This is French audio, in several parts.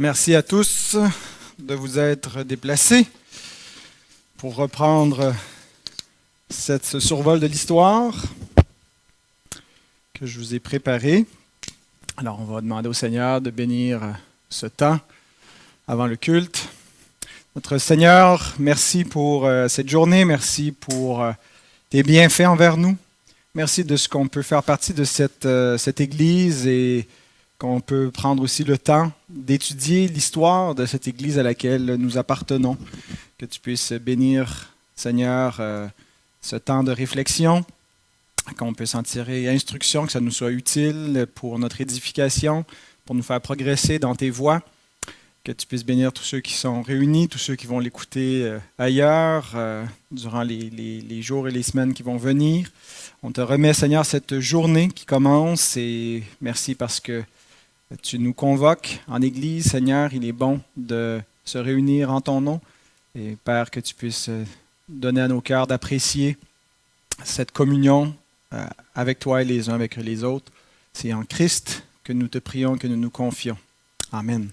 Merci à tous de vous être déplacés pour reprendre ce survol de l'histoire que je vous ai préparé. Alors, on va demander au Seigneur de bénir ce temps avant le culte. Notre Seigneur, merci pour cette journée, merci pour tes bienfaits envers nous. Merci de ce qu'on peut faire partie de cette Église et qu'on peut prendre aussi le temps d'étudier l'histoire de cette Église à laquelle nous appartenons. Que tu puisses bénir, Seigneur, ce temps de réflexion, qu'on puisse en tirer instruction, que ça nous soit utile pour notre édification, pour nous faire progresser dans tes voies. Que tu puisses bénir tous ceux qui sont réunis, tous ceux qui vont l'écouter ailleurs, durant les jours et les semaines qui vont venir. On te remet, Seigneur, cette journée qui commence et merci parce que tu nous convoques en Église, Seigneur. Il est bon de se réunir en ton nom. Et Père, que tu puisses donner à nos cœurs d'apprécier cette communion avec toi et les uns avec les autres. C'est en Christ que nous te prions, que nous nous confions. Amen.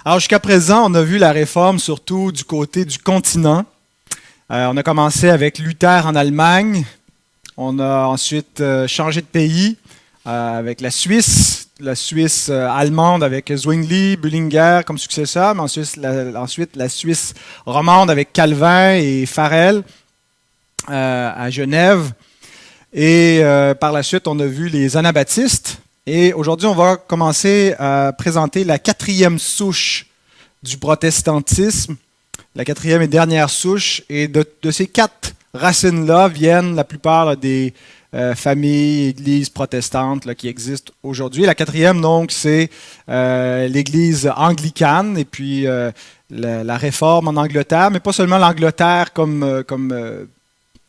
Alors, jusqu'à présent, on a vu la réforme surtout du côté du continent. On a commencé avec Luther en Allemagne. On a ensuite changé de pays avec la Suisse allemande avec Zwingli, Bullinger comme successeur, mais ensuite la Suisse romande avec Calvin et Farel à Genève. Et par la suite, on a vu les anabaptistes. Et aujourd'hui, on va commencer à présenter la quatrième souche du protestantisme, la quatrième et dernière souche. Et de ces quatre racines-là viennent la plupart des familles, églises protestantes là, qui existent aujourd'hui. La quatrième, donc, c'est l'église anglicane et puis la réforme en Angleterre, mais pas seulement l'Angleterre comme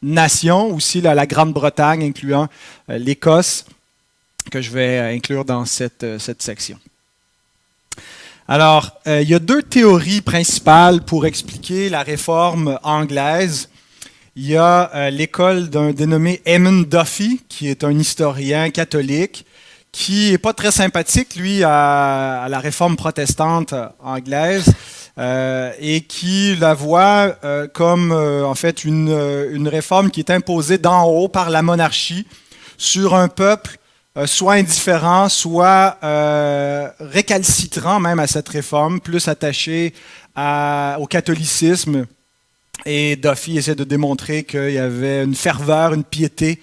nation, aussi la Grande-Bretagne, incluant l'Écosse, que je vais inclure dans cette section. Alors, il y a deux théories principales pour expliquer la réforme anglaise. Il y a l'école d'un dénommé Eamon Duffy, qui est un historien catholique, qui n'est pas très sympathique, lui, à la réforme protestante anglaise, et qui la voit comme, en fait, une réforme qui est imposée d'en haut par la monarchie sur un peuple soit indifférent, soit récalcitrant même à cette réforme, plus attaché au catholicisme. Et Duffy essaie de démontrer qu'il y avait une ferveur, une piété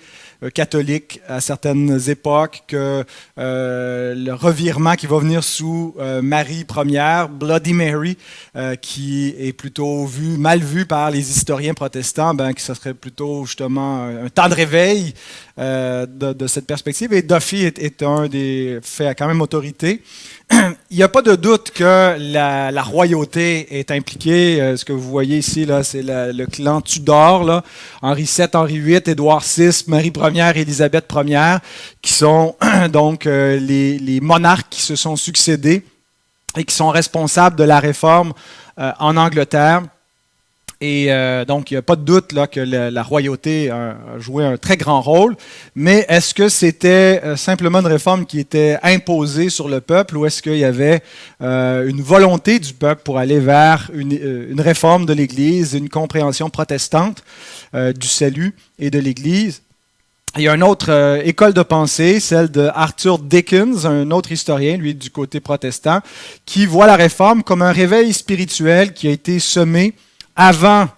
catholique à certaines époques, que le revirement qui va venir sous Marie Ier, Bloody Mary, qui est plutôt mal vu par les historiens protestants, que ce serait plutôt justement un temps de réveil de cette perspective. Et Duffy est un des faits quand même autorité. Il n'y a pas de doute que la royauté est impliquée. Ce que vous voyez ici, là, c'est le clan Tudor, là, Henri VII, Henri VIII, Édouard VI, Marie Ier, Élisabeth Ier, qui sont donc les monarques qui se sont succédés et qui sont responsables de la réforme en Angleterre. Et donc, il n'y a pas de doute là, que la royauté a joué un très grand rôle. Mais est-ce que c'était simplement une réforme qui était imposée sur le peuple ou est-ce qu'il y avait une volonté du peuple pour aller vers une réforme de l'Église, une compréhension protestante du salut et de l'Église? Il y a une autre école de pensée, celle de Arthur Dickens, un autre historien, lui, du côté protestant, qui voit la réforme comme un réveil spirituel qui a été semé avant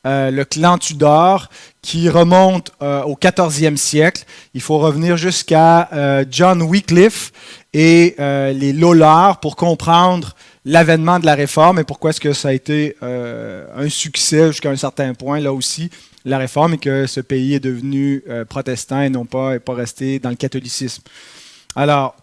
le clan Tudor, qui remonte au 14e siècle. Il faut revenir jusqu'à John Wycliffe et les Lollards pour comprendre l'avènement de la réforme et pourquoi est-ce que ça a été un succès jusqu'à un certain point, là aussi, la réforme, et que ce pays est devenu protestant et non pas resté dans le catholicisme. Alors,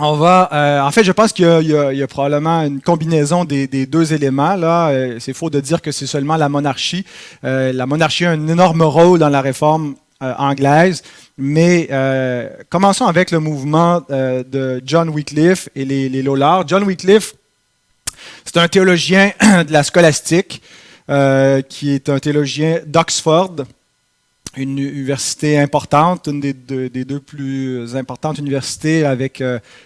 on va, en fait, je pense qu'il y a probablement une combinaison des deux éléments. Là, c'est faux de dire que c'est seulement la monarchie. La monarchie a un énorme rôle dans la réforme anglaise, mais commençons avec le mouvement de John Wycliffe et les Lollards. John Wycliffe, c'est un théologien de la scolastique, qui est un théologien d'Oxford. une université importante, une des deux plus importantes universités avec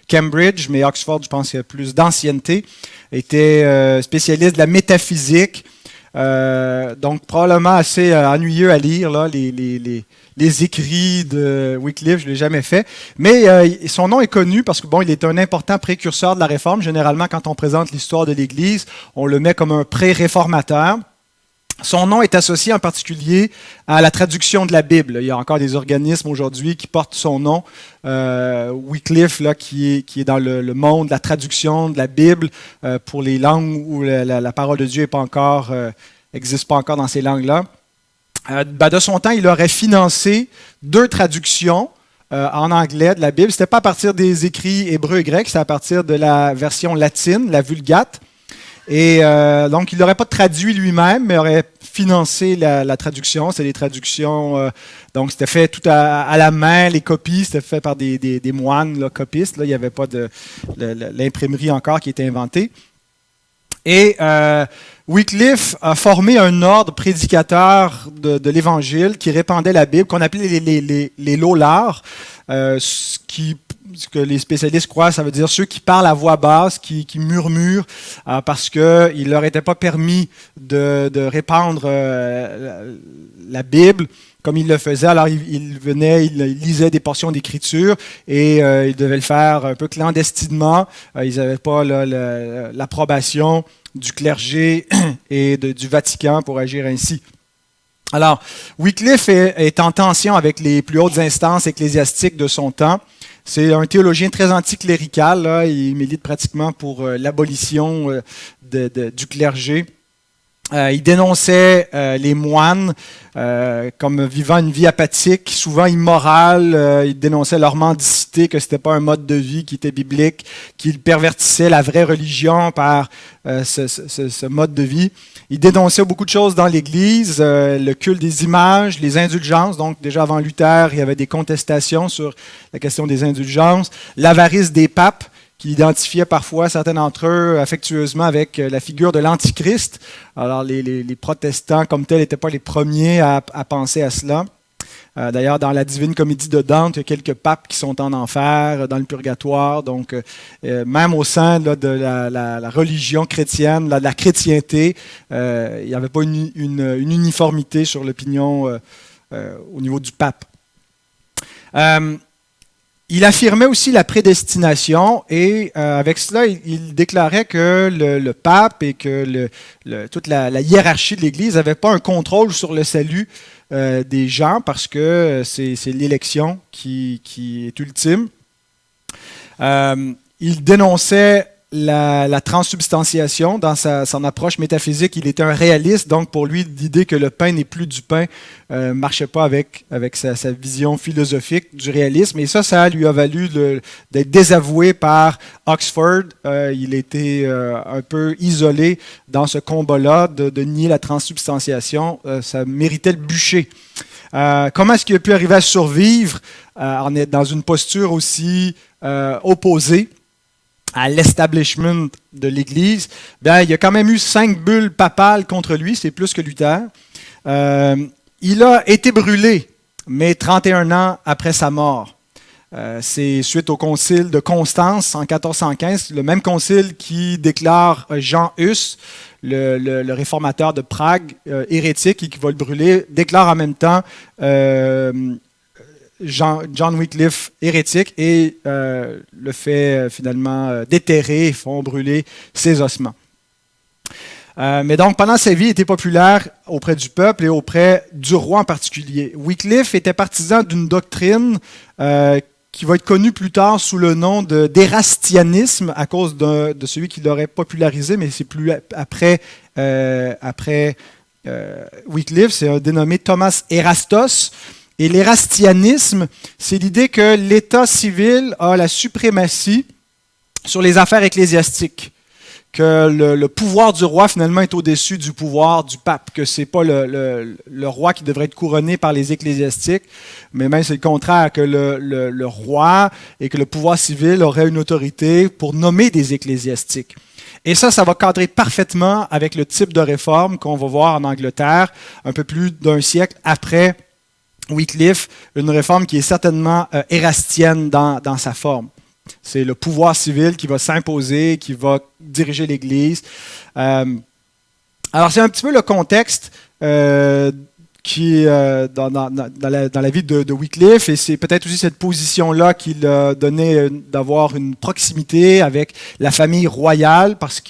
Cambridge, mais Oxford, je pense qu'il y a plus d'ancienneté, était spécialiste de la métaphysique, donc probablement assez ennuyeux à lire, là, les écrits de Wycliffe, je ne l'ai jamais fait, mais son nom est connu parce que bon, il est un important précurseur de la Réforme. Généralement, quand on présente l'histoire de l'Église, on le met comme un pré-réformateur. Son nom est associé en particulier à la traduction de la Bible. Il y a encore des organismes aujourd'hui qui portent son nom. Wycliffe, là, qui est dans le monde de la traduction de la Bible pour les langues où la parole de Dieu n'existe pas encore dans ces langues-là. De son temps, il aurait financé 2 traductions en anglais de la Bible. Ce n'était pas à partir des écrits hébreux et grecs, c'était à partir de la version latine, la Vulgate. Et donc, il n'aurait pas traduit lui-même, mais aurait financé la traduction. C'est des traductions, donc c'était fait tout à la main, les copies, c'était fait par des moines là, copistes. Là, il n'y avait pas l'imprimerie encore qui était inventée. Et Wycliffe a formé un ordre prédicateur de l'Évangile qui répandait la Bible, qu'on appelait les Lollards, ce que les spécialistes croient, ça veut dire ceux qui parlent à voix basse, qui murmurent, parce qu'il ne leur était pas permis de répandre la Bible comme il le faisait. Alors il venait, il lisait des portions d'Écriture et il devait le faire un peu clandestinement. Ils n'avaient pas l'approbation du clergé et du Vatican pour agir ainsi. Alors, Wycliffe est en tension avec les plus hautes instances ecclésiastiques de son temps. C'est un théologien très anticlérical, là. Il milite pratiquement pour l'abolition du clergé. Il dénonçait les moines comme vivant une vie apathique, souvent immorale. Il dénonçait leur mendicité, que ce n'était pas un mode de vie qui était biblique, qu'il pervertissait la vraie religion par ce mode de vie. Il dénonçait beaucoup de choses dans l'Église, le culte des images, les indulgences. Donc déjà avant Luther, il y avait des contestations sur la question des indulgences, l'avarice des papes, qui identifiait parfois certains d'entre eux affectueusement avec la figure de l'Antichrist. Alors les protestants comme tels n'étaient pas les premiers à penser à cela. D'ailleurs, dans la Divine Comédie de Dante, il y a quelques papes qui sont en enfer, dans le purgatoire. Donc, même au sein là, de la religion chrétienne, de la chrétienté, il n'y avait pas une uniformité sur l'opinion au niveau du pape. Il affirmait aussi la prédestination et avec cela, il déclarait que le pape et que toute la hiérarchie de l'Église n'avait pas un contrôle sur le salut des gens parce que c'est l'élection qui est ultime. Il dénonçait la transsubstantiation dans son approche métaphysique. Il était un réaliste, donc pour lui, l'idée que le pain n'est plus du pain ne marchait pas avec sa vision philosophique du réalisme. Et ça lui a valu d'être désavoué par Oxford. Il était un peu isolé dans ce combat-là de nier la transsubstantiation. Ça méritait le bûcher. Comment est-ce qu'il a pu arriver à survivre en être dans une posture aussi opposée à l'establishment de l'Église? Bien, il y a quand même eu 5 bulles papales contre lui, c'est plus que Luther. Il a été brûlé, mais 31 ans après sa mort. C'est suite au concile de Constance en 1415, le même concile qui déclare Jean Hus, le réformateur de Prague, hérétique et qui va le brûler, déclare en même temps John Wycliffe hérétique et le fait finalement déterrer et font brûler ses ossements. Mais donc, pendant sa vie, il était populaire auprès du peuple et auprès du roi en particulier. Wycliffe était partisan d'une doctrine qui va être connue plus tard sous le nom d'érastianisme à cause de celui qui l'aurait popularisé, mais c'est plus après Wycliffe, c'est un dénommé Thomas Erastos. Et l'érastianisme, c'est l'idée que l'État civil a la suprématie sur les affaires ecclésiastiques, que le pouvoir du roi finalement est au-dessus du pouvoir du pape, que ce n'est pas le roi qui devrait être couronné par les ecclésiastiques, mais même c'est le contraire, que le roi et que le pouvoir civil aurait une autorité pour nommer des ecclésiastiques. Et ça va cadrer parfaitement avec le type de réforme qu'on va voir en Angleterre un peu plus d'un siècle après Wycliffe, une réforme qui est certainement érastienne dans sa forme. C'est le pouvoir civil qui va s'imposer, qui va diriger l'Église. Alors, c'est un petit peu le contexte qui dans la vie de Wycliffe, et c'est peut-être aussi cette position-là qui l'a donné d'avoir une proximité avec la famille royale, parce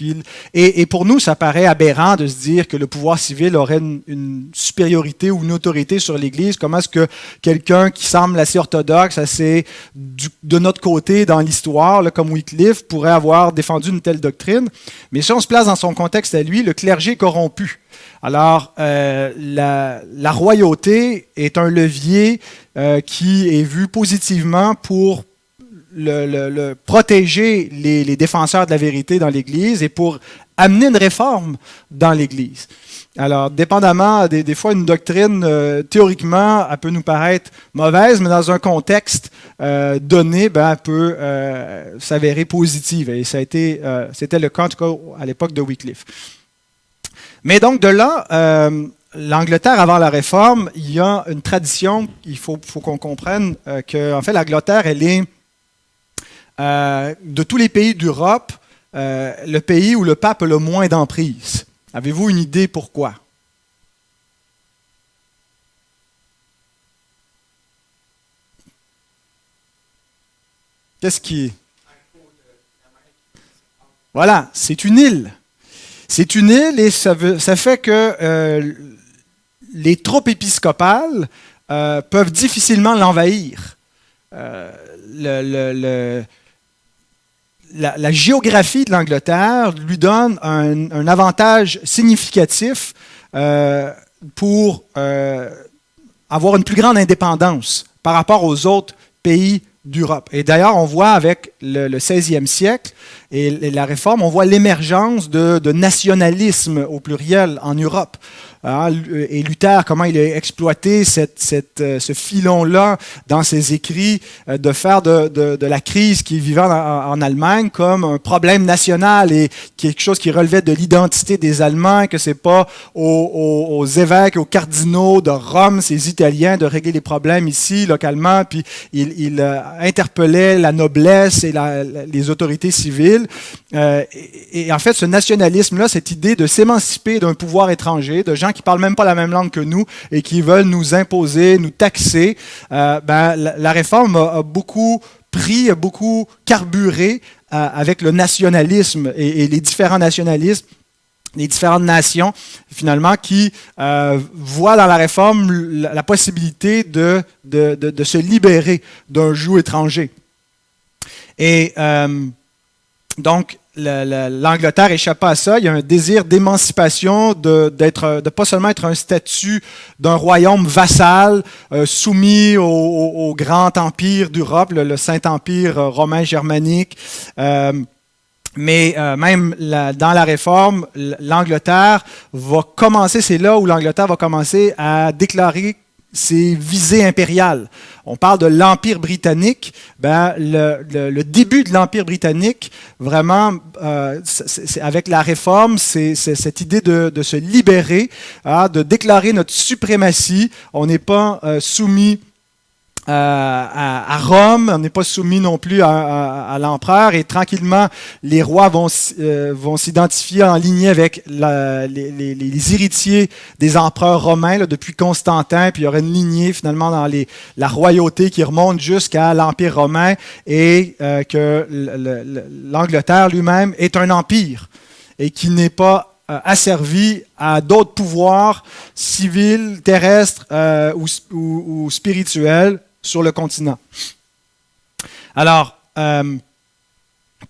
et pour nous, ça paraît aberrant de se dire que le pouvoir civil aurait une supériorité ou une autorité sur l'Église. Comment est-ce que quelqu'un qui semble assez orthodoxe, assez de notre côté dans l'histoire, là, comme Wycliffe, pourrait avoir défendu une telle doctrine? Mais si on se place dans son contexte à lui, le clergé est corrompu. Alors, la royauté est un levier qui est vu positivement pour protéger les défenseurs de la vérité dans l'Église et pour amener une réforme dans l'Église. Alors, dépendamment, des fois, une doctrine, théoriquement, elle peut nous paraître mauvaise, mais dans un contexte donné, elle peut s'avérer positive. Et c'était le cas, en tout cas, à l'époque de Wycliffe. Mais donc, de là, l'Angleterre, avant la Réforme, il y a une tradition, il faut qu'on comprenne qu'en fait, l'Angleterre, elle est, de tous les pays d'Europe, le pays où le pape a le moins d'emprise. Avez-vous une idée pourquoi? Qu'est-ce qui... Voilà, c'est une île. C'est une île et ça fait que les troupes épiscopales peuvent difficilement l'envahir. La géographie de l'Angleterre lui donne un avantage significatif pour avoir une plus grande indépendance par rapport aux autres pays d'Europe. Et d'ailleurs, on voit avec le 16e siècle et la Réforme, on voit l'émergence de nationalisme au pluriel en Europe. Et Luther, comment il a exploité ce filon-là dans ses écrits, de faire de la crise qu'il vivait en Allemagne comme un problème national et quelque chose qui relevait de l'identité des Allemands, que c'est pas aux évêques, aux cardinaux de Rome, ces Italiens, de régler les problèmes ici, localement, puis il interpellait la noblesse et les autorités civiles. Et en fait, ce nationalisme-là, cette idée de s'émanciper d'un pouvoir étranger, de gens qui parlent même pas la même langue que nous et qui veulent nous imposer, nous taxer, la Réforme a beaucoup pris, a beaucoup carburé avec le nationalisme et les différents nationalismes, les différentes nations, finalement, qui voient dans la Réforme la possibilité de se libérer d'un joug étranger. Et donc, l'Angleterre échappa à ça. Il y a un désir d'émancipation, de pas seulement être un statut d'un royaume vassal soumis au grand empire d'Europe, le Saint-Empire romain germanique. Mais même dans la Réforme, l'Angleterre va commencer, c'est là où l'Angleterre va commencer à déclarer ses visées impériales. On parle de l'Empire britannique. Le début de l'Empire britannique, vraiment, avec la Réforme, c'est cette idée de se libérer, de déclarer notre suprématie. On n'est pas soumis à Rome, on n'est pas soumis non plus à l'empereur, et tranquillement, les rois vont s'identifier en lignée avec les héritiers des empereurs romains, là, depuis Constantin, puis il y aura une lignée finalement dans la royauté qui remonte jusqu'à l'Empire romain, et que l'Angleterre lui-même est un empire, et qui n'est pas asservi à d'autres pouvoirs civils, terrestres ou spirituels sur le continent. Alors,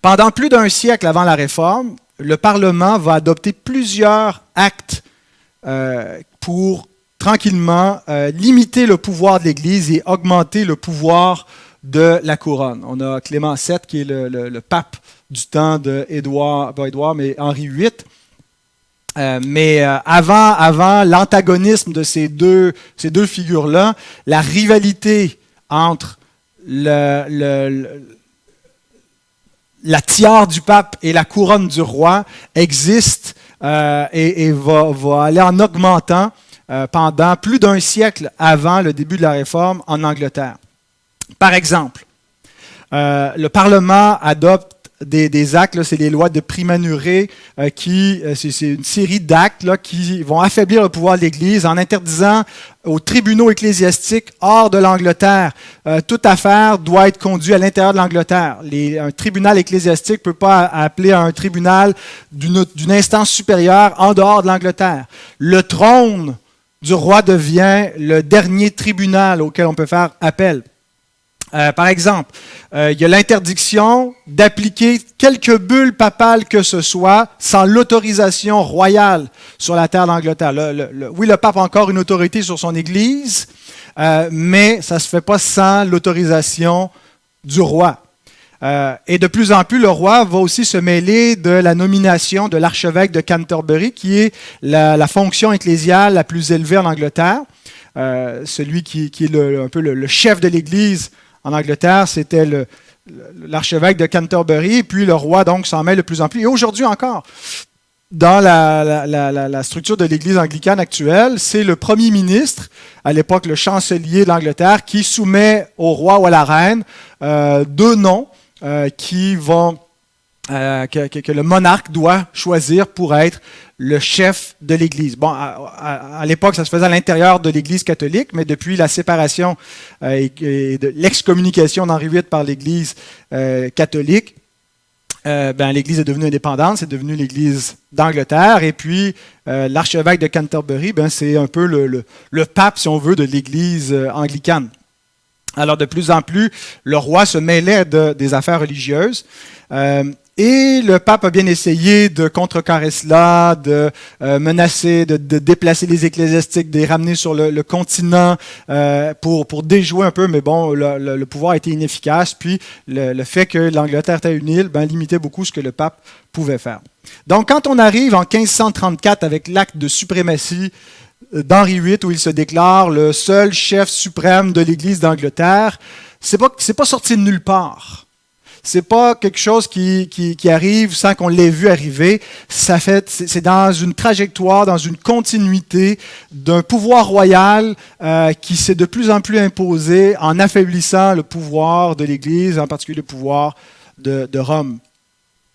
pendant plus d'un siècle avant la Réforme, le Parlement va adopter plusieurs actes pour tranquillement limiter le pouvoir de l'Église et augmenter le pouvoir de la couronne. On a Clément VII qui est le pape du temps d'Édouard, pas Édouard, mais Henri VIII. Mais avant l'antagonisme de ces deux figures-là, la rivalité entre la tiare du pape et la couronne du roi existe et va aller en augmentant pendant plus d'un siècle avant le début de la Réforme en Angleterre. Par exemple, le Parlement adopte des actes, c'est les lois de Primanuré, c'est une série d'actes là, qui vont affaiblir le pouvoir de l'Église en interdisant aux tribunaux ecclésiastiques hors de l'Angleterre. Toute affaire doit être conduite à l'intérieur de l'Angleterre. Un tribunal ecclésiastique ne peut pas appeler à un tribunal d'une instance supérieure en dehors de l'Angleterre. Le trône du roi devient le dernier tribunal auquel on peut faire appel. Par exemple, il y a l'interdiction d'appliquer quelque bulle papale que ce soit sans l'autorisation royale sur la terre d'Angleterre. Oui, le pape a encore une autorité sur son Église, mais ça ne se fait pas sans l'autorisation du roi. Et de plus en plus, le roi va aussi se mêler de la nomination de l'archevêque de Canterbury, qui est la fonction ecclésiale la plus élevée en Angleterre. Celui qui est un peu le chef de l'Église en Angleterre, c'était l'archevêque de Canterbury, et puis le roi donc s'en mêle de plus en plus. Et aujourd'hui encore, dans la structure de l'Église anglicane actuelle, c'est le premier ministre, à l'époque le chancelier de l'Angleterre, qui soumet au roi ou à la reine deux noms que le monarque doit choisir pour être le chef de l'Église. Bon, à l'époque, ça se faisait à l'intérieur de l'Église catholique, mais depuis la séparation et de l'excommunication d'Henri VIII par l'Église catholique, l'Église est devenue indépendante, c'est devenu l'Église d'Angleterre, et puis l'archevêque de Canterbury, c'est un peu le pape, si on veut, de l'Église anglicane. Alors, de plus en plus, le roi se mêlait des affaires religieuses. Et le pape a bien essayé de contrecarrer cela, de menacer, de déplacer les ecclésiastiques, de les ramener sur le continent pour déjouer un peu, mais bon, le pouvoir a été inefficace. Puis le fait que l'Angleterre était une île, limitait beaucoup ce que le pape pouvait faire. Donc, quand on arrive en 1534 avec l'acte de suprématie d'Henri VIII, où il se déclare le seul chef suprême de l'Église d'Angleterre, c'est pas sorti de nulle part. C'est pas quelque chose qui arrive sans qu'on l'ait vu arriver. C'est dans une trajectoire, dans une continuité d'un pouvoir royal qui s'est de plus en plus imposé en affaiblissant le pouvoir de l'Église, en particulier le pouvoir de Rome.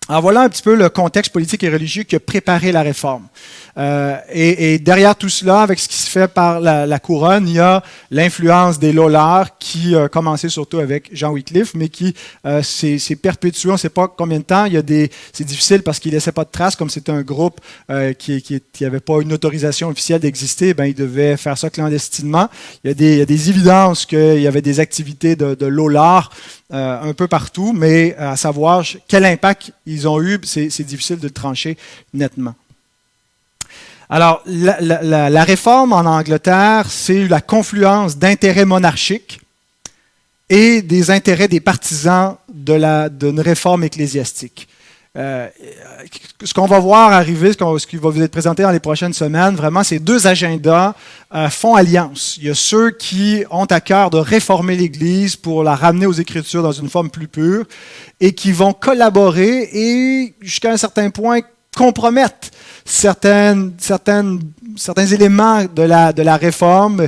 Alors voilà un petit peu le contexte politique et religieux qui a préparé la réforme. Et derrière tout cela, avec ce qui se fait par la couronne, il y a l'influence des Lollards qui a commencé surtout avec Jean Wycliffe, mais qui s'est perpétué, on ne sait pas combien de temps. C'est difficile parce qu'il ne laissait pas de traces, comme c'était un groupe qui n'avait pas une autorisation officielle d'exister, il devait faire ça clandestinement. Il y a des évidences qu'il y avait des activités de Lollards un peu partout, mais à savoir quel impact ils ont eu, c'est difficile de le trancher nettement. Alors, la réforme en Angleterre, c'est la confluence d'intérêts monarchiques et des intérêts des partisans d'une réforme ecclésiastique. Ce qu'on va voir arriver, ce qui va vous être présenté dans les prochaines semaines, vraiment, ces deux agendas font alliance. Il y a ceux qui ont à cœur de réformer l'Église pour la ramener aux Écritures dans une forme plus pure et qui vont collaborer et, jusqu'à un certain point, compromettre certains éléments de la réforme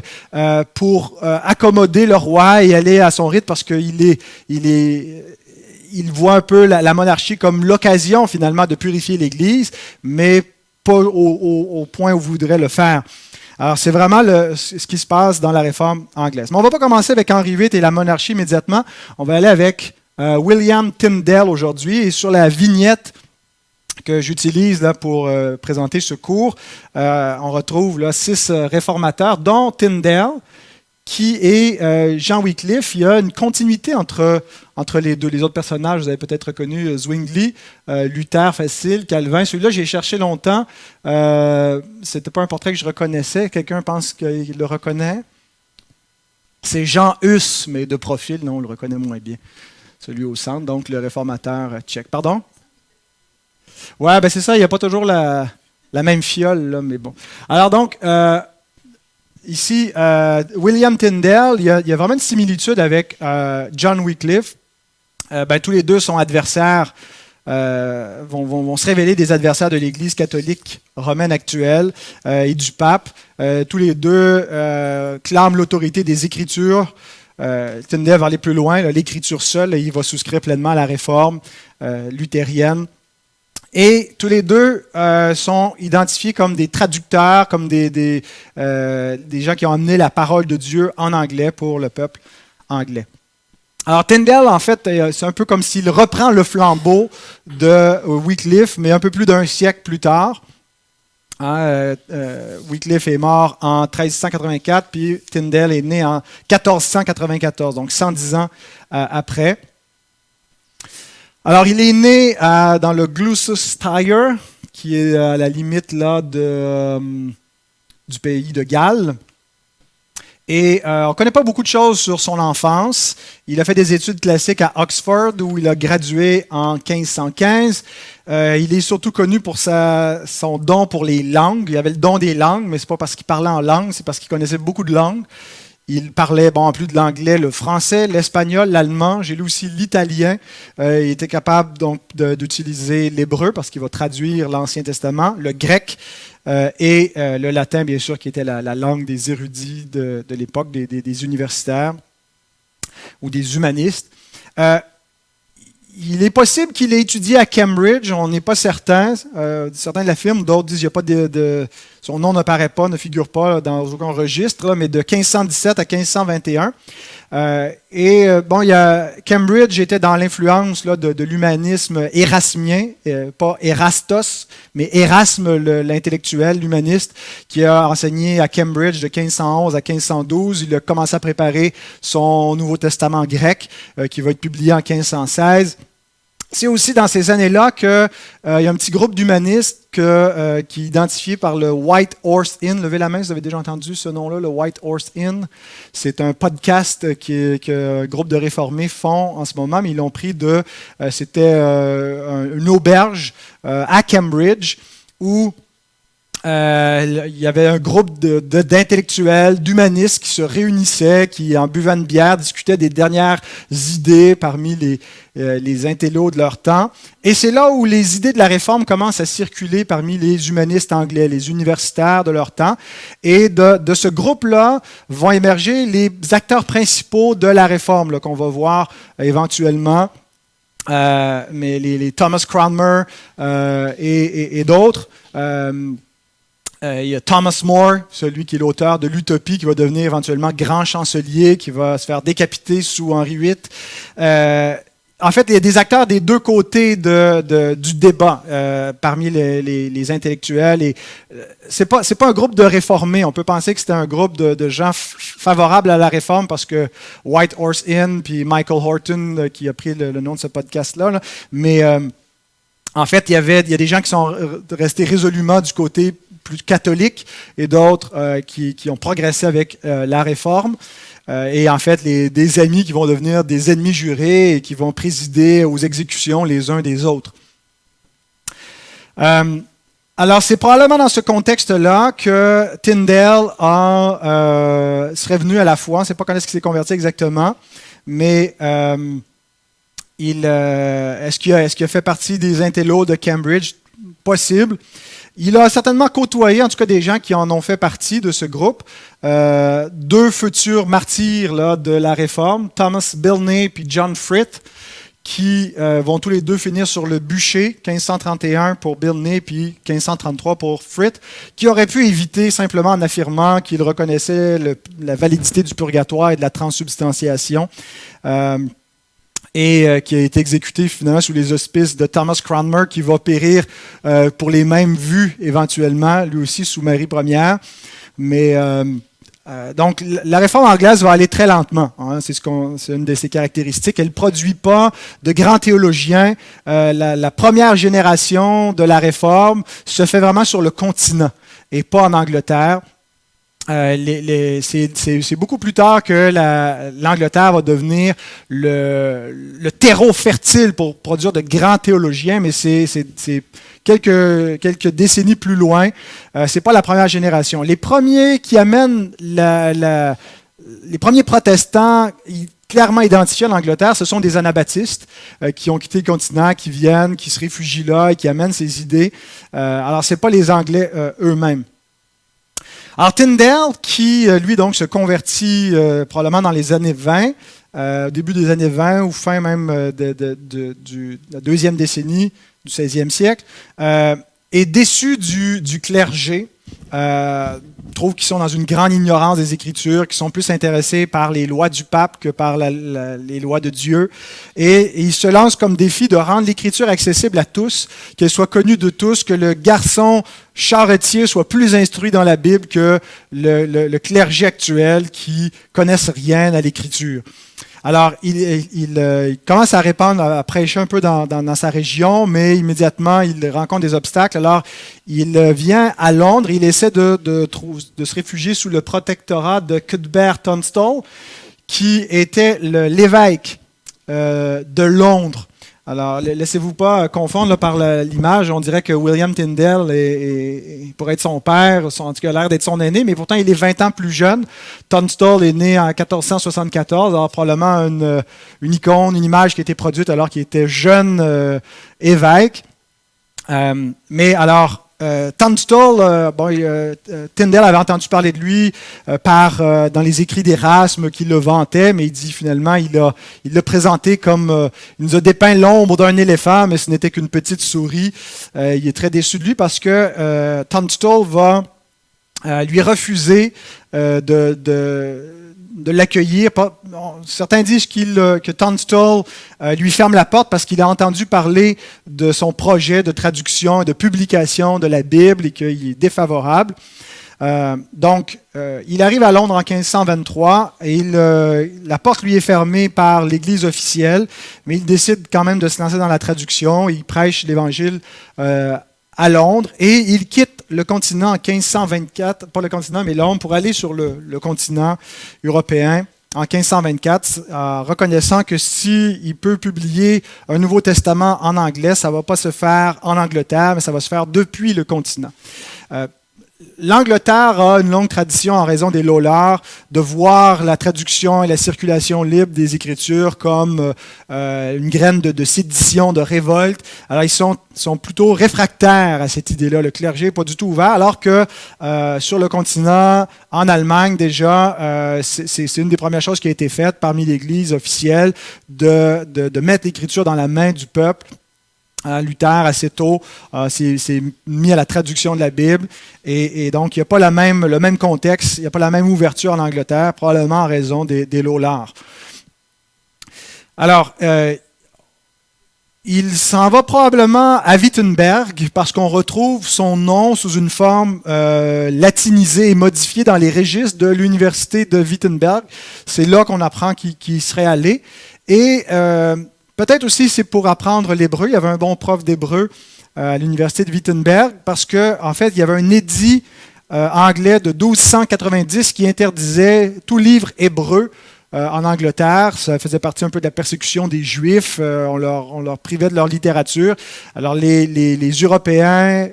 pour accommoder le roi et aller à son rythme parce qu'il voit un peu la monarchie comme l'occasion finalement de purifier l'Église, mais pas au point où vous voudrez le faire. Alors, c'est vraiment ce qui se passe dans la réforme anglaise. Mais on ne va pas commencer avec Henri VIII et la monarchie immédiatement. On va aller avec William Tyndale aujourd'hui et sur la vignette que j'utilise là, pour présenter ce cours, on retrouve là, 6 réformateurs, dont Tyndale, qui est Jean Wycliffe. Il y a une continuité entre les deux. Les autres personnages, vous avez peut-être reconnu Zwingli, Luther, facile, Calvin. Celui-là, j'ai cherché longtemps. Ce n'était pas un portrait que je reconnaissais. Quelqu'un pense qu'il le reconnaît? C'est Jean Hus, mais de profil, non, on le reconnaît moins bien. Celui au centre, donc le réformateur tchèque. Pardon? Ouais, c'est ça, il n'y a pas toujours la même fiole, là, mais bon. Alors donc, ici, William Tyndale, il y a vraiment une similitude avec John Wycliffe. Tous les deux sont adversaires vont se révéler des adversaires de l'Église catholique romaine actuelle et du pape. Tous les deux clament l'autorité des Écritures. Tyndale va aller plus loin, là, l'Écriture seule, et il va souscrire pleinement à la réforme luthérienne. Et tous les deux sont identifiés comme des traducteurs, comme des gens qui ont amené la parole de Dieu en anglais pour le peuple anglais. Alors Tyndale, en fait, c'est un peu comme s'il reprend le flambeau de Wycliffe, mais un peu plus d'un siècle plus tard. Wycliffe est mort en 1384, puis Tyndale est né en 1494, donc 110 ans après. Alors, il est né dans le Gloucestershire, qui est à la limite là, du pays de Galles. Et on ne connaît pas beaucoup de choses sur son enfance. Il a fait des études classiques à Oxford, où il a gradué en 1515. Il est surtout connu pour son don pour les langues. Il avait le don des langues, mais ce n'est pas parce qu'il parlait en langue, c'est parce qu'il connaissait beaucoup de langues. Il parlait, en plus de l'anglais, le français, l'espagnol, l'allemand. J'ai lu aussi l'italien. Il était capable donc d'utiliser l'hébreu parce qu'il va traduire l'Ancien Testament, le grec et le latin, bien sûr, qui était la langue des érudits de l'époque, des universitaires ou des humanistes. Il est possible qu'il ait étudié à Cambridge, on n'est pas certain. Certains l'affirment, d'autres disent que son nom n'apparaît pas, ne figure pas dans aucun registre, là, mais de 1517 à 1521. Cambridge était dans l'influence là, de l'humanisme érasmien, pas Erastos, mais Erasme, l'intellectuel, l'humaniste, qui a enseigné à Cambridge de 1511 à 1512. Il a commencé à préparer son Nouveau Testament grec, qui va être publié en 1516. C'est aussi dans ces années-là qu'il y a un petit groupe d'humanistes qui est identifié par le White Horse Inn. Levez la main, vous avez déjà entendu ce nom-là, le White Horse Inn. C'est un podcast qu'un groupe de réformés font en ce moment, mais ils l'ont pris c'était une auberge à Cambridge où il y avait un groupe d'intellectuels, d'humanistes qui se réunissaient, qui, en buvant une bière, discutaient des dernières idées parmi les intellos de leur temps. Et c'est là où les idées de la réforme commencent à circuler parmi les humanistes anglais, les universitaires de leur temps. Et de ce groupe-là vont émerger les acteurs principaux de la réforme là, qu'on va voir éventuellement. Mais les Thomas Cranmer et d'autres. Il y a Thomas More, celui qui est l'auteur de l'Utopie, qui va devenir éventuellement grand chancelier, qui va se faire décapiter sous Henri VIII. En fait, il y a des acteurs des deux côtés du débat parmi les intellectuels. Et c'est pas un groupe de réformés. On peut penser que c'était un groupe de gens favorables à la réforme parce que White Horse Inn puis Michael Horton, qui a pris le nom de ce podcast-là, là. Mais en fait, il y a des gens qui sont restés résolument du côté plus catholique et d'autres qui ont progressé avec la réforme. Et en fait, des amis qui vont devenir des ennemis jurés et qui vont présider aux exécutions les uns des autres. Alors, c'est probablement dans ce contexte-là que Tyndale serait venu à la foi. On ne sait pas quand est-ce qu'il s'est converti exactement, mais est-ce qu'il a fait partie des intellos de Cambridge? Possible. Il a certainement côtoyé, en tout cas, des gens qui en ont fait partie de ce groupe. Deux futurs martyrs là, de la Réforme, Thomas Bilney et John Frith, qui vont tous les deux finir sur le bûcher, 1531 pour Bilney puis 1533 pour Frith, qui auraient pu éviter simplement en affirmant qu'ils reconnaissaient la validité du purgatoire et de la transsubstantiation. Et qui a été exécuté finalement sous les auspices de Thomas Cranmer, qui va périr pour les mêmes vues éventuellement, lui aussi sous Marie Ier. Mais donc la réforme anglaise va aller très lentement. Hein, c'est une de ses caractéristiques. Elle ne produit pas de grands théologiens. La première génération de la réforme se fait vraiment sur le continent et pas en Angleterre. C'est beaucoup plus tard que l'Angleterre va devenir le terreau fertile pour produire de grands théologiens, mais c'est quelques décennies plus loin. C'est pas la première génération. Les premiers qui amènent les premiers protestants clairement identifiés en Angleterre, ce sont des anabaptistes qui ont quitté le continent, qui viennent, qui se réfugient là et qui amènent ces idées. Alors, ce n'est pas les Anglais eux-mêmes. Alors, Tyndale, qui, lui, donc, se convertit probablement dans les années 20, au début des années 20 ou fin même de la deuxième décennie du 16e siècle, est déçu du clergé, trouve qu'ils sont dans une grande ignorance des Écritures, qu'ils sont plus intéressés par les lois du pape que par les lois de Dieu. Et il se lance comme défi de rendre l'Écriture accessible à tous, qu'elle soit connue de tous, que le garçon charretier soit plus instruit dans la Bible que le clergé actuel qui connaissent rien à l'Écriture. Alors, il commence à répandre, à prêcher un peu dans sa région, mais immédiatement, il rencontre des obstacles. Alors, il vient à Londres, il essaie de se réfugier sous le protectorat de Cuthbert Tunstall, qui était l'évêque de Londres. Alors, laissez-vous pas confondre là, par l'image. On dirait que William Tyndale pourrait être son père, en tout cas, a l'air d'être son aîné, mais pourtant, il est 20 ans plus jeune. Tunstall est né en 1474, alors probablement une icône, une image qui a été produite alors qu'il était jeune évêque. Mais alors, Tunstall, Tyndale avait entendu parler de lui dans les écrits d'Érasme qui le vantait, mais il dit finalement, il l'a présenté comme, il nous a dépeint l'ombre d'un éléphant, mais ce n'était qu'une petite souris. Il est très déçu de lui parce que Tunstall va lui refuser de l'accueillir. Certains disent que Tunstall lui ferme la porte parce qu'il a entendu parler de son projet de traduction et de publication de la Bible et qu'il est défavorable. Donc, il arrive à Londres en 1523 et la porte lui est fermée par l'Église officielle, mais il décide quand même de se lancer dans la traduction. Il prêche l'Évangile à Londres et il quitte le continent en 1524, pas le continent, mais Londres, pour aller sur le continent européen en 1524, reconnaissant que s'il peut publier un Nouveau Testament en anglais, ça ne va pas se faire en Angleterre, mais ça va se faire depuis le continent. L'Angleterre a une longue tradition, en raison des Lollards, de voir la traduction et la circulation libre des Écritures comme une graine de sédition, de révolte. Alors, ils sont plutôt réfractaires à cette idée-là. Le clergé n'est pas du tout ouvert, alors que sur le continent, en Allemagne déjà, c'est une des premières choses qui a été faite parmi l'Église officielle, de mettre l'Écriture dans la main du peuple. Luther, assez tôt, s'est mis à la traduction de la Bible. Et donc, il n'y a pas le même contexte, il n'y a pas la même ouverture en Angleterre, probablement en raison des Lollards. Alors, il s'en va probablement à Wittenberg parce qu'on retrouve son nom sous une forme latinisée et modifiée dans les registres de l'université de Wittenberg. C'est là qu'on apprend qu'il serait allé. Et peut-être aussi c'est pour apprendre l'hébreu. Il y avait un bon prof d'hébreu à l'université de Wittenberg parce qu'en fait, il y avait un édit anglais de 1290 qui interdisait tout livre hébreu en Angleterre. Ça faisait partie un peu de la persécution des Juifs. On leur privait de leur littérature. Alors les Européens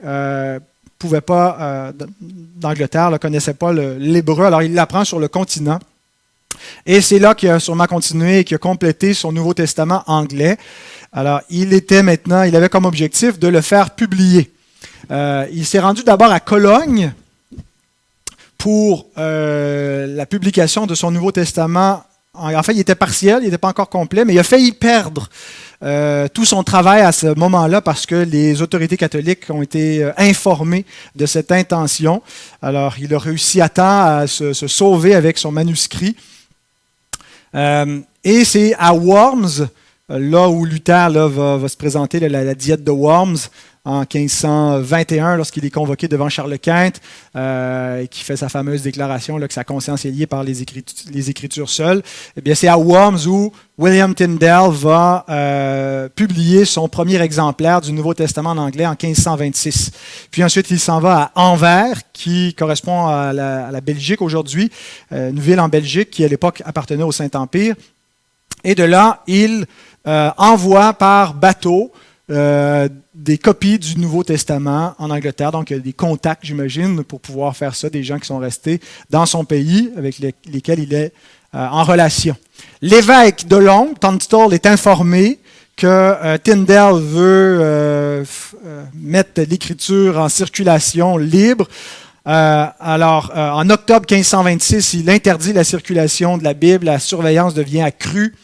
pouvaient pas, d'Angleterre, ne connaissaient pas l'hébreu. Alors il l'apprend sur le continent. Et c'est là qu'il a sûrement continué et qu'il a complété son Nouveau Testament anglais. Alors, il avait comme objectif de le faire publier. Il s'est rendu d'abord à Cologne pour la publication de son Nouveau Testament. En fait, il était partiel, il n'était pas encore complet, mais il a failli perdre tout son travail à ce moment-là parce que les autorités catholiques ont été informées de cette intention. Alors, il a réussi à temps à se sauver avec son manuscrit. Et c'est à Worms, là où Luther va se présenter, la diète de Worms, en 1521, lorsqu'il est convoqué devant Charles Quint, et qui fait sa fameuse déclaration là, que sa conscience est liée par les Écritures seules. Eh bien, c'est à Worms où William Tyndale va publier son premier exemplaire du Nouveau Testament en anglais en 1526. Puis ensuite, il s'en va à Anvers, qui correspond à la Belgique aujourd'hui, une ville en Belgique qui, à l'époque, appartenait au Saint-Empire. Et de là, il envoie par bateau des copies du Nouveau Testament en Angleterre. Donc, il y a des contacts, j'imagine, pour pouvoir faire ça, des gens qui sont restés dans son pays, avec lesquels il est en relation. L'évêque de Londres, Tunstall, est informé que Tyndale veut mettre l'écriture en circulation libre. En octobre 1526, il interdit la circulation de la Bible, la surveillance devient accrue.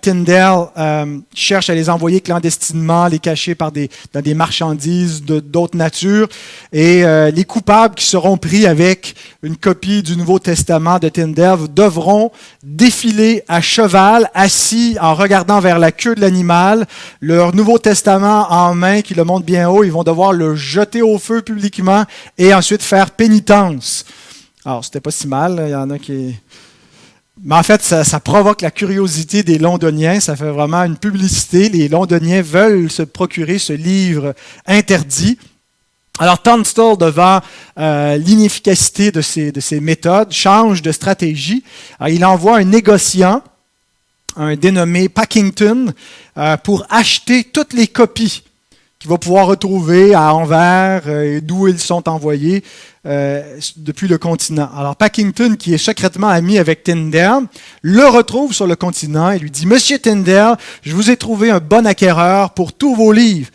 Tyndale cherche à les envoyer clandestinement, les cacher dans des marchandises d'autres natures. Et les coupables qui seront pris avec une copie du Nouveau Testament de Tyndale devront défiler à cheval, assis en regardant vers la queue de l'animal, leur Nouveau Testament en main, qui le montre bien haut. Ils vont devoir le jeter au feu publiquement et ensuite faire pénitence. Alors, c'était pas si mal. Il y en a qui... Mais en fait, ça provoque la curiosité des Londoniens. Ça fait vraiment une publicité. Les Londoniens veulent se procurer ce livre interdit. Alors, Tunstall, devant l'inefficacité de ces méthodes, change de stratégie. Alors, il envoie un négociant, un dénommé Packington, pour acheter toutes les copies qu'il va pouvoir retrouver à Anvers, d'où ils sont envoyés depuis le continent. Alors Packington, qui est secrètement ami avec Tyndale, le retrouve sur le continent et lui dit « Monsieur Tyndale, je vous ai trouvé un bon acquéreur pour tous vos livres. »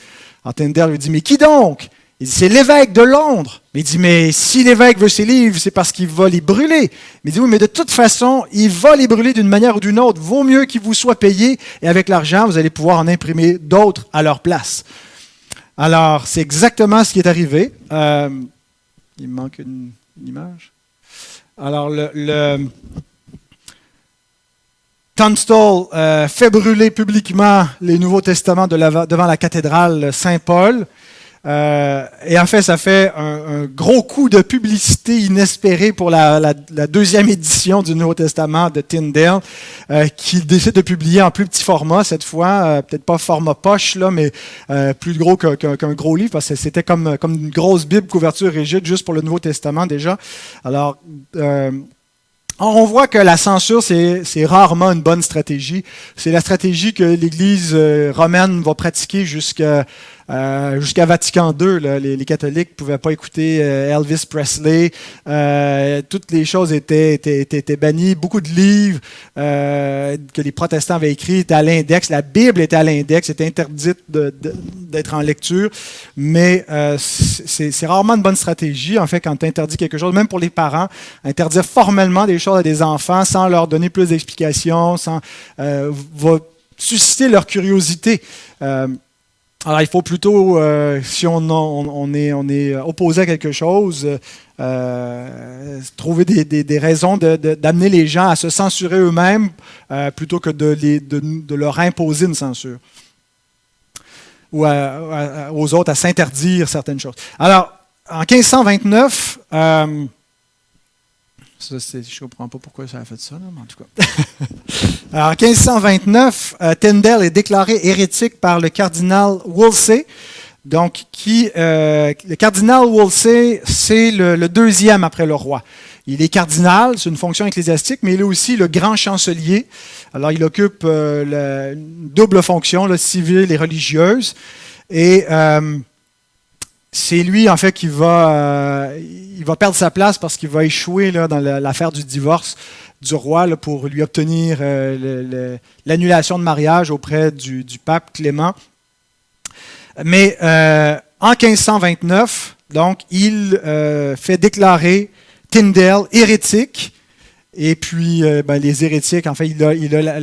Alors Tyndale lui dit « Mais qui donc ?» Il dit « C'est l'évêque de Londres. » Il dit « Mais si l'évêque veut ses livres, c'est parce qu'il va les brûler. » Il dit « Oui, mais de toute façon, il va les brûler d'une manière ou d'une autre. Vaut mieux qu'il vous soit payé et avec l'argent, vous allez pouvoir en imprimer d'autres à leur place. » Alors, c'est exactement ce qui est arrivé. Il me manque une image. Alors, Tunstall fait brûler publiquement les Nouveaux Testaments devant la cathédrale Saint-Paul. Et en fait, ça fait un gros coup de publicité inespéré pour la deuxième édition du Nouveau Testament de Tyndale, qui décide de publier en plus petit format cette fois, peut-être pas format poche, là, mais plus gros qu'un gros livre, parce que c'était comme une grosse Bible couverture rigide juste pour le Nouveau Testament déjà. Alors, on voit que la censure, c'est rarement une bonne stratégie. C'est la stratégie que l'Église romaine va pratiquer jusqu'à Vatican II. Là. Les catholiques ne pouvaient pas écouter Elvis Presley. Toutes les choses étaient bannies. Beaucoup de livres que les protestants avaient écrits étaient à l'index. La Bible était à l'index. C'était interdite d'être en lecture. Mais c'est rarement une bonne stratégie, en fait, quand tu interdis quelque chose, même pour les parents, interdire formellement des choses à des enfants sans leur donner plus d'explications, va susciter leur curiosité. Alors, il faut plutôt, si on est opposé à quelque chose, trouver des raisons d'amener les gens à se censurer eux-mêmes plutôt que de leur imposer une censure. Ou aux autres à s'interdire certaines choses. Alors, en 1529, je ne comprends pas pourquoi ça a fait ça, là, mais en tout cas. Alors, en 1529, Tyndale est déclaré hérétique par le cardinal Wolsey. Donc, le cardinal Wolsey, c'est le deuxième après le roi. Il est cardinal, c'est une fonction ecclésiastique, mais il est aussi le grand chancelier. Alors, il occupe une double fonction, là, civile et religieuse. Et c'est lui, en fait, qui va perdre sa place parce qu'il va échouer là, dans l'affaire du divorce du roi là, pour lui obtenir l'annulation de mariage auprès du pape Clément. Mais en 1529, donc, il fait déclarer Tyndale hérétique. Et puis, les hérétiques, en fait, il a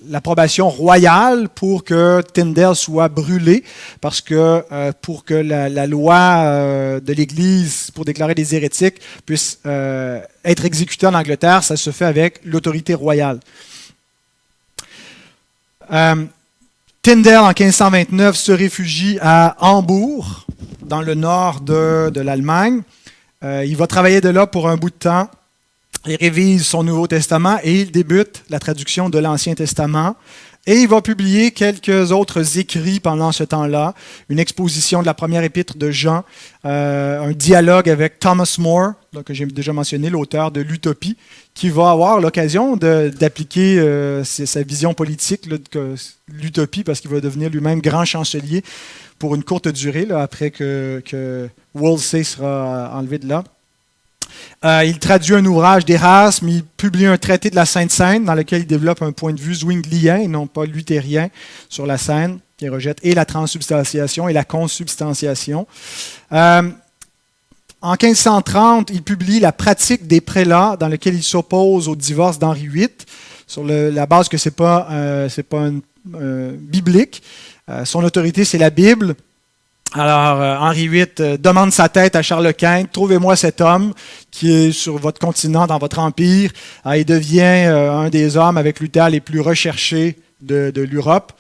l'approbation royale pour que Tyndale soit brûlé, parce que pour que la loi de l'Église pour déclarer des hérétiques puisse être exécutée en Angleterre, ça se fait avec l'autorité royale. Tyndale, en 1529, se réfugie à Hambourg, dans le nord de l'Allemagne. Il va travailler de là pour un bout de temps. Il révise son Nouveau Testament et il débute la traduction de l'Ancien Testament. Et il va publier quelques autres écrits pendant ce temps-là. Une exposition de la première épître de Jean, un dialogue avec Thomas More, que j'ai déjà mentionné, l'auteur de l'Utopie, qui va avoir l'occasion d'appliquer sa vision politique de l'Utopie, parce qu'il va devenir lui-même grand chancelier pour une courte durée, là, après que Wolsey sera enlevé de là. Il traduit un ouvrage d'Érasme, il publie un traité de la Sainte Seine dans lequel il développe un point de vue zwinglien et non pas luthérien sur la scène, qui rejette et la transsubstantiation et la consubstantiation. En 1530, il publie La pratique des prélats, dans lequel il s'oppose au divorce d'Henri VIII, sur la base que ce n'est pas biblique. Son autorité, c'est la Bible. Alors, Henri VIII demande sa tête à Charles Quint. Trouvez-moi cet homme qui est sur votre continent, dans votre empire. Il devient un des hommes avec Luther les plus recherchés de l'Europe.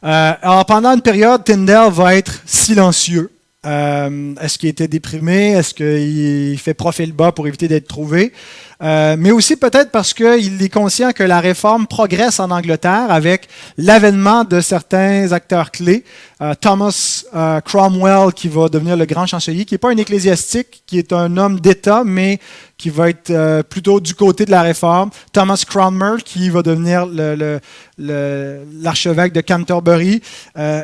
Alors, pendant une période, Tyndale va être silencieux. Est-ce qu'il était déprimé? Est-ce qu'il fait profil bas pour éviter d'être trouvé? Mais aussi peut-être parce qu'il est conscient que la réforme progresse en Angleterre avec l'avènement de certains acteurs clés. Thomas Cromwell, qui va devenir le grand chancelier, qui n'est pas un ecclésiastique, qui est un homme d'État, mais qui va être plutôt du côté de la réforme. Thomas Cranmer, qui va devenir l'archevêque de Canterbury.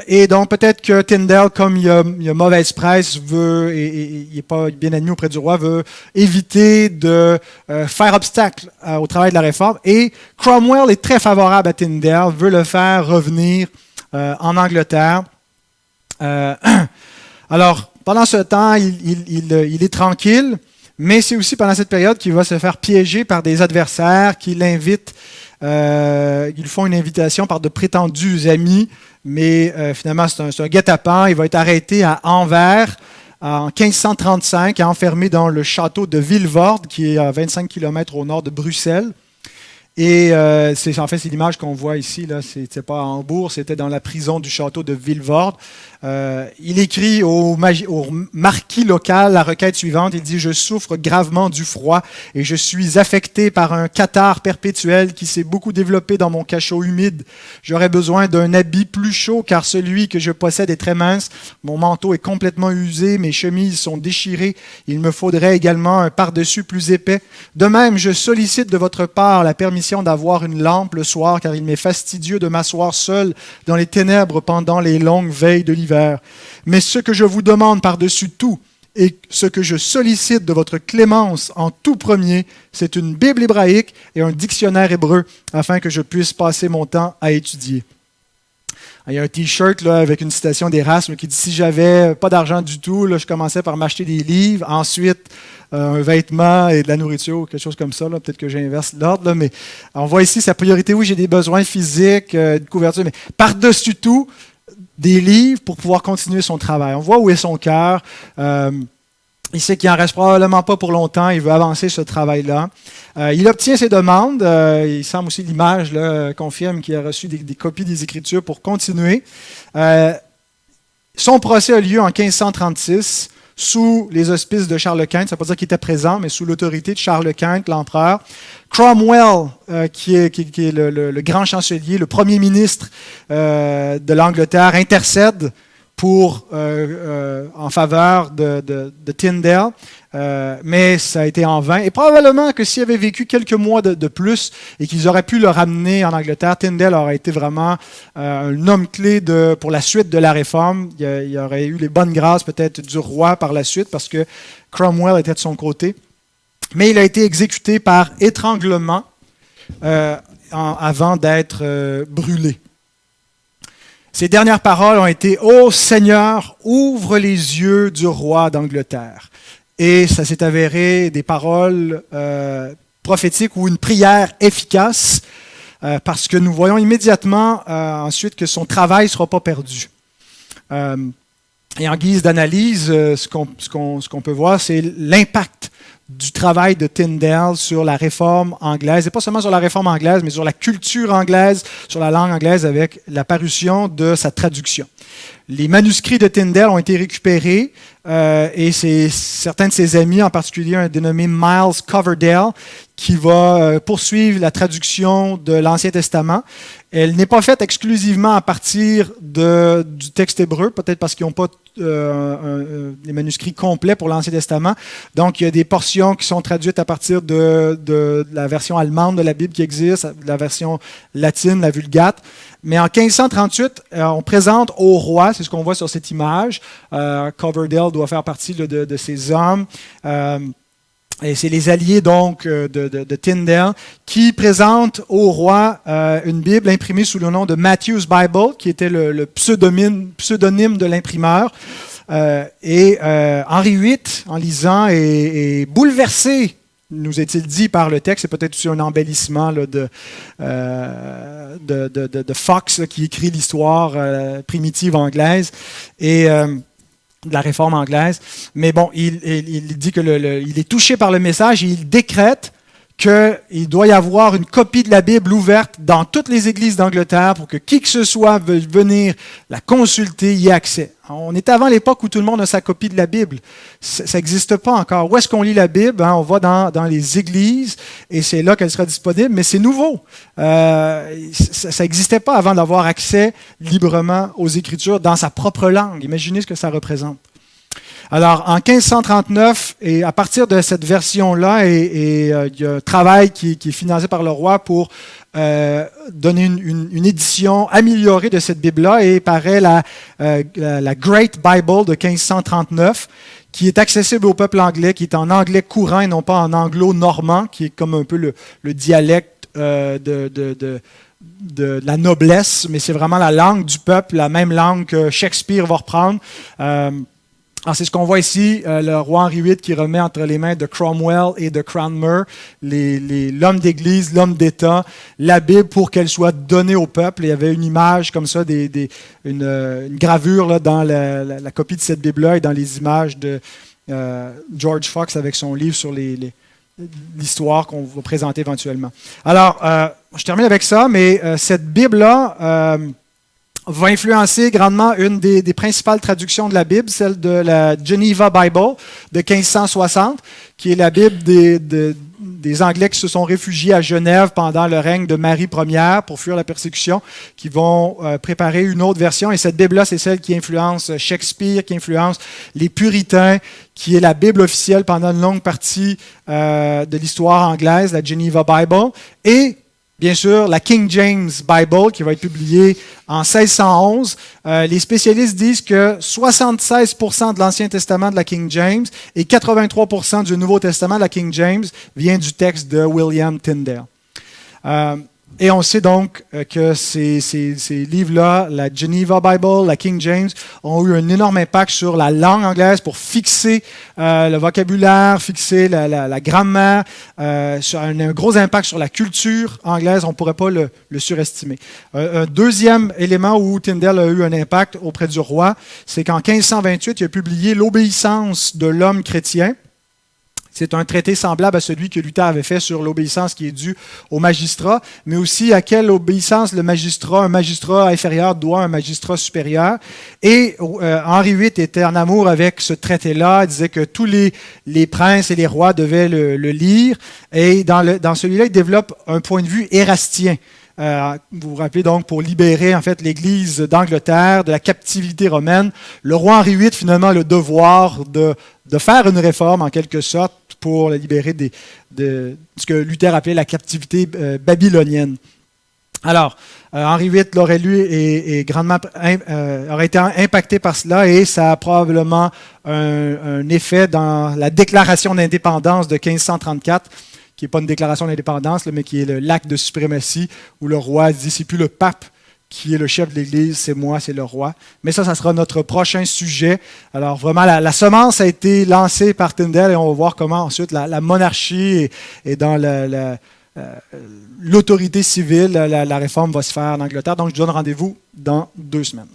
Et donc peut-être que Tyndale, comme il a mauvaise presse, et il n'est pas bien admis auprès du roi, veut éviter de faire obstacle au travail de la réforme. Et Cromwell est très favorable à Tyndale, veut le faire revenir en Angleterre. Alors, pendant ce temps, il est tranquille, mais c'est aussi pendant cette période qu'il va se faire piéger par des adversaires qui l'invitent. Ils font une invitation par de prétendus amis, mais finalement, c'est un guet-apens. Il va être arrêté à Anvers en 1535, enfermé dans le château de Vilvoorde, qui est à 25 km au nord de Bruxelles. Et c'est l'image qu'on voit ici. Là, c'était pas à Hambourg, c'était dans la prison du château de Vilvoorde. Il écrit au marquis local la requête suivante. Il dit « Je souffre gravement du froid et je suis affecté par un catarrhe perpétuel qui s'est beaucoup développé dans mon cachot humide. J'aurais besoin d'un habit plus chaud car celui que je possède est très mince. Mon manteau est complètement usé, mes chemises sont déchirées. Il me faudrait également un par-dessus plus épais. De même, je sollicite de votre part la permission d'avoir une lampe le soir car il m'est fastidieux de m'asseoir seul dans les ténèbres pendant les longues veilles de l'hiver. Mais ce que je vous demande par-dessus tout et ce que je sollicite de votre clémence en tout premier, c'est une Bible hébraïque et un dictionnaire hébreu afin que je puisse passer mon temps à étudier. » Il y a un t-shirt là, avec une citation d'Érasme qui dit « Si j'avais pas d'argent du tout, là, je commençais par m'acheter des livres, ensuite un vêtement et de la nourriture, quelque chose comme ça. Là. Peut-être que j'inverse l'ordre, là, mais on voit ici sa priorité. Oui, j'ai des besoins physiques, de couverture, mais par-dessus tout, des livres pour pouvoir continuer son travail. On voit où est son cœur. Il sait qu'il n'en reste probablement pas pour longtemps. Il veut avancer ce travail-là. Il obtient ses demandes. Il semble aussi l'image là, confirme qu'il a reçu des copies des Écritures pour continuer. Son procès a lieu en 1536 sous les auspices de Charles Quint. Ça ne veut pas dire qu'il était présent, mais sous l'autorité de Charles Quint, l'empereur. Cromwell, qui est le grand chancelier, le premier ministre de l'Angleterre, intercède en faveur de Tyndale, mais ça a été en vain. Et probablement que s'il avait vécu quelques mois de plus et qu'ils auraient pu le ramener en Angleterre, Tyndale aurait été vraiment un homme clé pour la suite de la réforme. Il aurait eu les bonnes grâces peut-être du roi par la suite parce que Cromwell était de son côté. Mais il a été exécuté par étranglement avant d'être brûlé. Ses dernières paroles ont été « Ô Seigneur, ouvre les yeux du roi d'Angleterre ». Et ça s'est avéré des paroles prophétiques ou une prière efficace parce que nous voyons immédiatement ensuite que son travail ne sera pas perdu. Et en guise d'analyse, ce qu'on peut voir, c'est l'impact du travail de Tyndale sur la réforme anglaise, et pas seulement sur la réforme anglaise, mais sur la culture anglaise, sur la langue anglaise, avec la parution de sa traduction. Les manuscrits de Tyndale ont été récupérés et c'est certains de ses amis, en particulier un dénommé Miles Coverdale, qui va poursuivre la traduction de l'Ancien Testament. Elle n'est pas faite exclusivement à partir du texte hébreu, peut-être parce qu'ils n'ont pas des manuscrits complets pour l'Ancien Testament. Donc, il y a des portions qui sont traduites à partir de la version allemande de la Bible qui existe, la version latine, la Vulgate. Mais en 1538, on présente au roi, c'est ce qu'on voit sur cette image, Coverdale doit faire partie de ces hommes, et c'est les alliés donc de Tyndale qui présentent au roi une Bible imprimée sous le nom de Matthew's Bible, qui était le pseudonyme de l'imprimeur. Henri VIII, en lisant, est bouleversé, nous est-il dit par le texte. C'est peut-être aussi un embellissement là, de Fox là, qui écrit l'histoire primitive anglaise et de la réforme anglaise. Mais bon, il dit que il est touché par le message et il décrète qu'il doit y avoir une copie de la Bible ouverte dans toutes les églises d'Angleterre pour que qui que ce soit veuille venir la consulter, y ait accès. On est avant l'époque où tout le monde a sa copie de la Bible. Ça n'existe pas encore. Où est-ce qu'on lit la Bible? On va dans les églises et c'est là qu'elle sera disponible, mais c'est nouveau. Ça n'existait pas avant d'avoir accès librement aux Écritures dans sa propre langue. Imaginez ce que ça représente. Alors, en 1539, et à partir de cette version-là, il y a un travail qui est financé par le roi pour donner une édition améliorée de cette Bible-là, et paraît la Great Bible de 1539, qui est accessible au peuple anglais, qui est en anglais courant et non pas en anglo-normand, qui est comme un peu le dialecte de la noblesse, mais c'est vraiment la langue du peuple, la même langue que Shakespeare va reprendre. Alors, c'est ce qu'on voit ici, le roi Henri VIII qui remet entre les mains de Cromwell et de Cranmer, l'homme d'Église, l'homme d'État, la Bible pour qu'elle soit donnée au peuple. Il y avait une image comme ça, une gravure là, dans la copie de cette Bible-là et dans les images de George Fox avec son livre sur l'histoire qu'on va présenter éventuellement. Alors, je termine avec ça, mais cette Bible-là va influencer grandement une des principales traductions de la Bible, celle de la Geneva Bible de 1560, qui est la Bible des Anglais qui se sont réfugiés à Genève pendant le règne de Marie Ière pour fuir la persécution, qui vont préparer une autre version. Et cette Bible-là, c'est celle qui influence Shakespeare, qui influence les Puritains, qui est la Bible officielle pendant une longue partie de l'histoire anglaise, la Geneva Bible. Et bien sûr, la King James Bible, qui va être publiée en 1611. Les spécialistes disent que 76% de l'Ancien Testament de la King James et 83% du Nouveau Testament de la King James vient du texte de William Tyndale. Et on sait donc que ces livres-là, la Geneva Bible, la King James, ont eu un énorme impact sur la langue anglaise pour fixer le vocabulaire, fixer la grammaire, sur un gros impact sur la culture anglaise. On ne pourrait pas le surestimer. Un deuxième élément où Tyndale a eu un impact auprès du roi, c'est qu'en 1528, il a publié L'obéissance de l'homme chrétien. C'est un traité semblable à celui que Luther avait fait sur l'obéissance qui est due au magistrat, mais aussi à quelle obéissance un magistrat inférieur doit à un magistrat supérieur. Et Henri VIII était en amour avec ce traité-là. Il disait que tous les princes et les rois devaient le lire. Et dans celui-là, il développe un point de vue érastien. Vous vous rappelez donc, pour libérer en fait l'Église d'Angleterre de la captivité romaine, le roi Henri VIII finalement a le devoir de faire une réforme en quelque sorte pour la libérer de ce que Luther appelait la captivité babylonienne. Alors, Henri VIII l'aurait lu et grandement aurait été impacté par cela, et ça a probablement un effet dans la déclaration d'indépendance de 1534, qui n'est pas une déclaration d'indépendance, mais qui est l'acte de suprématie, où le roi dit « c'est plus le pape qui est le chef de l'Église, c'est moi, c'est le roi ». Mais ça sera notre prochain sujet. Alors vraiment, la semence a été lancée par Tyndale, et on va voir comment ensuite la monarchie et dans l'autorité civile, la réforme va se faire en Angleterre. Donc je vous donne rendez-vous dans 2 semaines.